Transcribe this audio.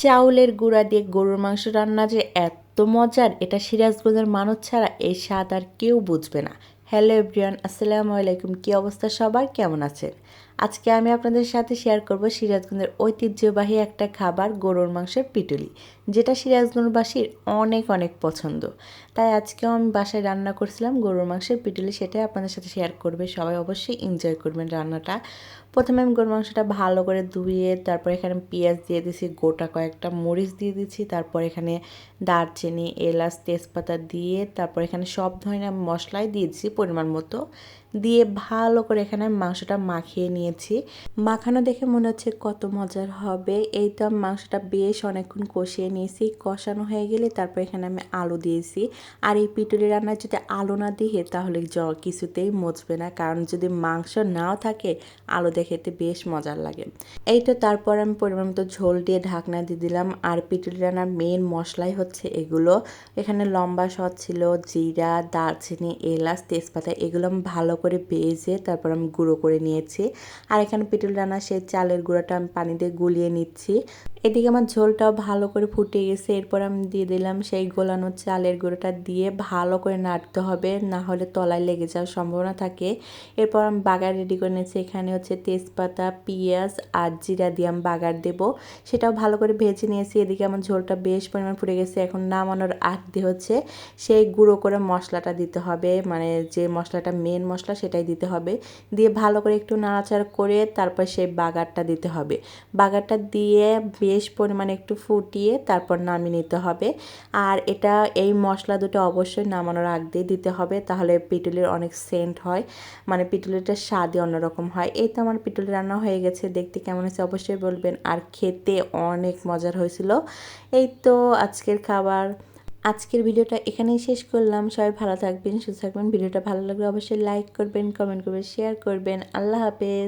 চাউলের গুঁড়া দিয়ে গরুর মাংস রান্না যে এত মজার, এটা সিরাজগঞ্জের মানুষ ছাড়া এই স্বাদ আর কেউ বুঝবে না। হ্যালো এভরিওয়ান, আসসালামু আলাইকুম। কী অবস্থা সবার, কেমন আছেন? আজকে আমি আপনাদের সাথে শেয়ার করব সিরাজগঞ্জের ঐতিহ্যবাহী একটা খাবার, গরুর মাংসের পিটুলি, যেটা সিরাজগঞ্জবাসীর অনেক অনেক পছন্দ। তাই আজকেও আমি বাসায় রান্না করছিলাম গরুর মাংসের পিটুলি, সেটাই আপনাদের সাথে শেয়ার করবে। সবাই অবশ্যই এনজয় করবেন রান্নাটা। প্রথমে আমি গরুর মাংসটা ভালো করে ধুয়ে তারপর এখানে পেঁয়াজ দিয়ে দিয়েছি, গোটা কয়েকটা মরিচ দিয়ে দিচ্ছি, তারপর এখানে দারচিনি, এলাচ, তেজপাতা দিয়ে তারপর এখানে সব ধরনের মশলাই দিয়ে দিচ্ছি পরিমাণ মতো, দিয়ে ভালো করে এখানে মাংসটা মাখিয়ে নিয়েছি। মাখানো দেখে মনে হচ্ছে কত মজার হবে। এই তো আমি মাংসটা বেশ অনেকক্ষণ কষিয়ে নিয়েছি। কষানো হয়ে গেলে তারপর এখানে আমি আলু দিয়েছি। আর এই পিটুলি রান্নায় যদি আলু না দিয়ে তাহলে কিছুতেই মজবে না, কারণ যদি মাংস নাও থাকে আলু দিয়ে খেতে বেশ মজার লাগে। এই তো তারপর আমি পরিমাণ মতো ঝোল দিয়ে ঢাকনা দিয়ে দিলাম। আর পিটুলি রান্নার মেন মশলাই হচ্ছে এগুলো। এখানে লম্বা সস ছিল, জিরা, দারচিনি, এলাচ, তেজপাতা, এগুলো আমি ভালো করে ভেজে তারপর আমি গুঁড়ো করে নিয়েছি। আর এখানে পিটুলি রান্না সেই চালের গুঁড়োটা আমি পানি দিয়ে গুলিয়ে নিচ্ছি। এদিকে আমার ঝোলটাও ভালো করে ফুটে গেছে। এরপর আমি দিয়ে দিলাম সেই গোলানো চালের গুঁড়োটা, দিয়ে ভালো করে নাড়তে হবে, না হলে তলায় লেগে যাওয়ার সম্ভাবনা থাকে। এরপর আমি বাগার রেডি করে নিয়েছি। এখানে হচ্ছে তেজপাতা, পেঁয়াজ আর জিরা দিয়ে আমি বাগার দেবো, সেটাও ভালো করে ভেজে নিয়েছি। এদিকে আমার ঝোলটা বেশ পরিমাণ ফুটে গেছে। এখন নামানোর আগ দিয়ে হচ্ছে সেই গুঁড়ো করে মশলাটা দিতে হবে, মানে যে মশলাটা মেন মশলা সেটাই দিতে হবে। দিয়ে ভালো করে একটু নাড়াচাড়া করে তারপর সেই বাগারটা দিতে হবে। বাগারটা দিয়ে বেশ পরিমাণে একটু ফুটিয়ে তারপর নামিয়ে নিতে হবে। আর এটা এই মশলা দুটো অবশ্যই নামানোর আগ দিয়ে দিতে হবে, তাহলে পিটুলির অনেক সেন্ট হয়, মানে পিটুলিটার স্বাদই অন্যরকম হয়। এই তো আমার পিটুলি রান্না হয়ে গেছে। দেখতে কেমন হয়েছে অবশ্যই বলবেন, আর খেতে অনেক মজার হয়েছিল। এই তো আজকের খাবার। আজকের ভিডিওটা এখানেই শেষ করলাম। সবাই ভালো থাকবেন, সুস্থ থাকবেন। ভিডিওটা ভালো লাগলে অবশ্যই লাইক করবেন, কমেন্ট করবেন, শেয়ার করবেন। আল্লাহ হাফেজ।